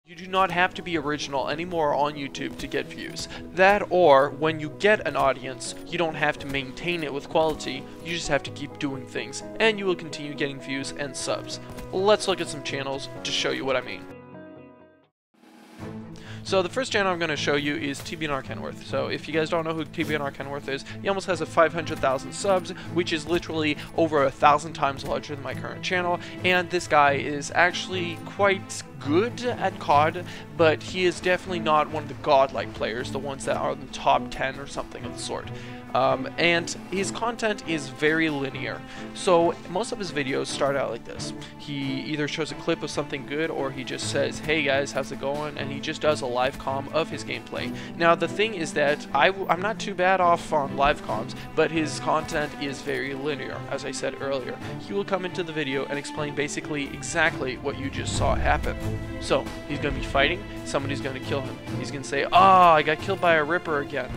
You do not have to be original anymore on YouTube to get views. That, or when you get an audience, you don't have to maintain it with quality, you just have to keep doing things, and you will continue getting views and subs. Let's look at some channels to show you what I mean. So the first channel I'm going to show you is TBNR Kenworth. So if you guys don't know who TBNR Kenworth is, he almost has a 500,000 subs, which is literally over 1,000 times larger than my current channel, and this guy is actually quite good at COD, but he is definitely not one of the godlike players, the ones that are in the top 10 or something of the sort. And his content is very linear. So most of his videos start out like this. He either shows a clip of something good, or he just says, "Hey guys, how's it going?" and he just does a live comm of his gameplay. Now the thing is that I'm not too bad off on live comms, but his content is very linear. As I said earlier, he will come into the video and explain basically exactly what you just saw happen. So he's going to be fighting, somebody's going to kill him. He's going to say, "Ah, I got killed by a Ripper again."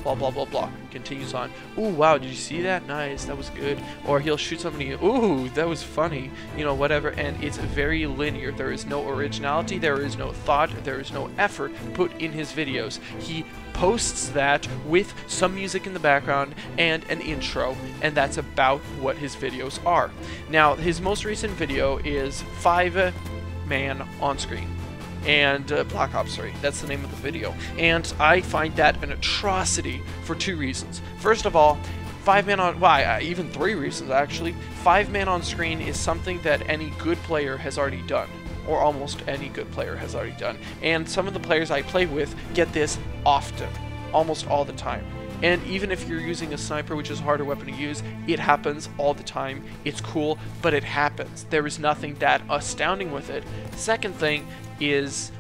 Blah blah blah blah. Continues on. "Ooh, wow, did you see that? Nice, that was good." Or he'll shoot somebody. "Ooh, that was funny." You know, whatever. And it's very linear. There is no originality. There is no thought. There is no effort put in his videos. He posts that with some music in the background and an intro, and that's about what his videos are. Now, his most recent video is 5-man on screen. And Black Ops 3. That's the name of the video. And I find that an atrocity for two reasons. First of all, 5-man on... Well, even 3 reasons, actually. 5-man on screen is something that any good player has already done. Or almost any good player has already done. And some of the players I play with get this often. Almost all the time. And even if you're using a sniper, which is a harder weapon to use, it happens all the time. It's cool, but it happens. There is nothing that astounding with it. Second thing is,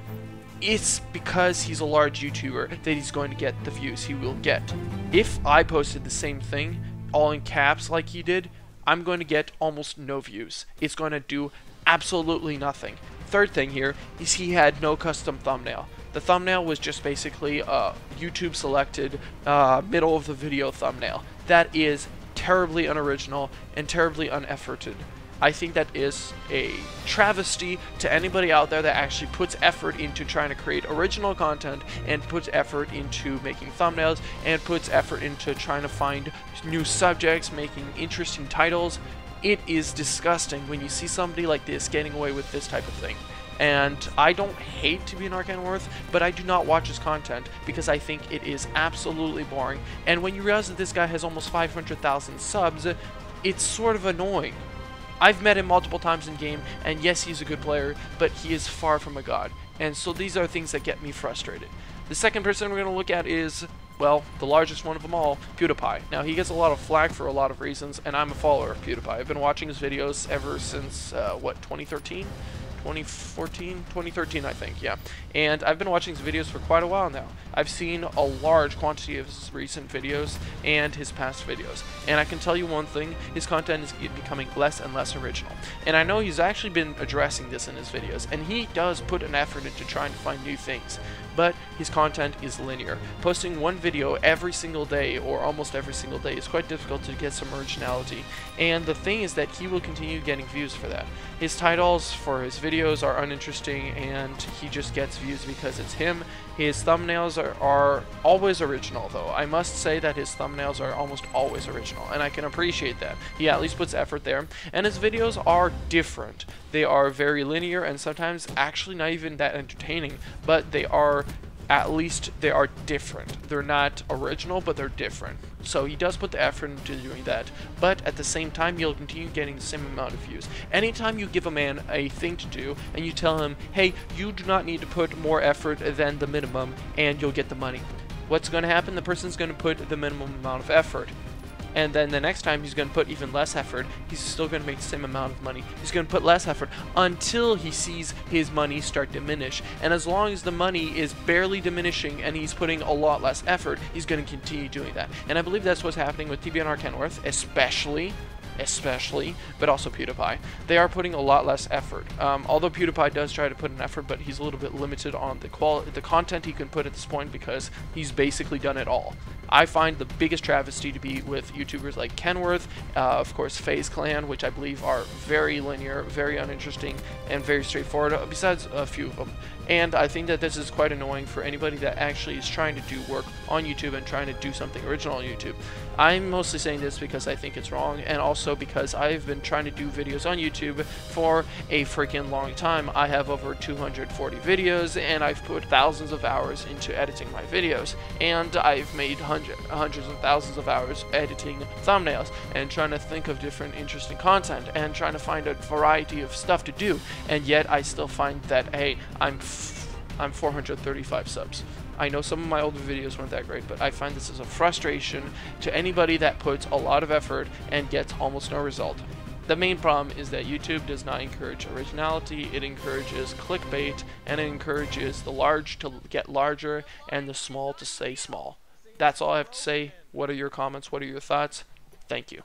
it's because he's a large YouTuber that he's going to get the views he will get. If I posted the same thing, all in caps like he did, I'm going to get almost no views. It's going to do absolutely nothing. Third thing here is he had no custom thumbnail. The thumbnail was just basically a YouTube selected middle of the video thumbnail. That is terribly unoriginal and terribly unefforted. I think that is a travesty to anybody out there that actually puts effort into trying to create original content, and puts effort into making thumbnails, and puts effort into trying to find new subjects, making interesting titles. It is disgusting when you see somebody like this getting away with this type of thing. And I don't hate TBNR Kenworth, but I do not watch his content because I think it is absolutely boring. And when you realize that this guy has almost 500,000 subs, it's sort of annoying. I've met him multiple times in game, and yes, he's a good player, but he is far from a god. And so these are things that get me frustrated. The second person we're going to look at is, well, the largest one of them all, PewDiePie. Now, he gets a lot of flack for a lot of reasons, and I'm a follower of PewDiePie. I've been watching his videos ever since, 2013? 2013, I think, yeah. And I've been watching his videos for quite a while now. I've seen a large quantity of his recent videos and his past videos. And I can tell you one thing, his content is becoming less and less original. And I know he's actually been addressing this in his videos, and he does put an effort into trying to find new things. But his content is linear. Posting one video every single day, or almost every single day, is quite difficult to get some originality. And the thing is that he will continue getting views for that. His titles for his videos are uninteresting, and he just gets views because it's him. His thumbnails are always original, though. I must say that his thumbnails are almost always original, and I can appreciate that. He at least puts effort there. And his videos are different. They are very linear, and sometimes actually not even that entertaining, but they are, at least they are different. They're not original, but they're different. So he does put the effort into doing that, but at the same time, you'll continue getting the same amount of views. Anytime you give a man a thing to do, and you tell him, "Hey, you do not need to put more effort than the minimum, and you'll get the money," what's going to happen? The person's going to put the minimum amount of effort. And then the next time he's going to put even less effort, he's still going to make the same amount of money. He's going to put less effort until he sees his money start to diminish. And as long as the money is barely diminishing and he's putting a lot less effort, he's going to continue doing that. And I believe that's what's happening with TBNR Kenworth, especially, but also PewDiePie. They are putting a lot less effort. Although PewDiePie does try to put an effort, but he's a little bit limited on the content he can put at this point because he's basically done it all. I find the biggest travesty to be with YouTubers like Kenworth, of course FaZe Clan, which I believe are very linear, very uninteresting, and very straightforward, besides a few of them. And I think that this is quite annoying for anybody that actually is trying to do work on YouTube and trying to do something original on YouTube. I'm mostly saying this because I think it's wrong, and also because I've been trying to do videos on YouTube for a freaking long time. I have over 240 videos, and I've put thousands of hours into editing my videos, and I've made hundreds of thousands of hours editing thumbnails and trying to think of different interesting content and trying to find a variety of stuff to do, and yet I still find that, hey, I'm 435 subs. I know some of my older videos weren't that great, but I find this is a frustration to anybody that puts a lot of effort and gets almost no result. The main problem is that YouTube does not encourage originality. It encourages clickbait, and it encourages the large to get larger and the small to stay small. That's all I have to say. What are your comments? What are your thoughts? Thank you.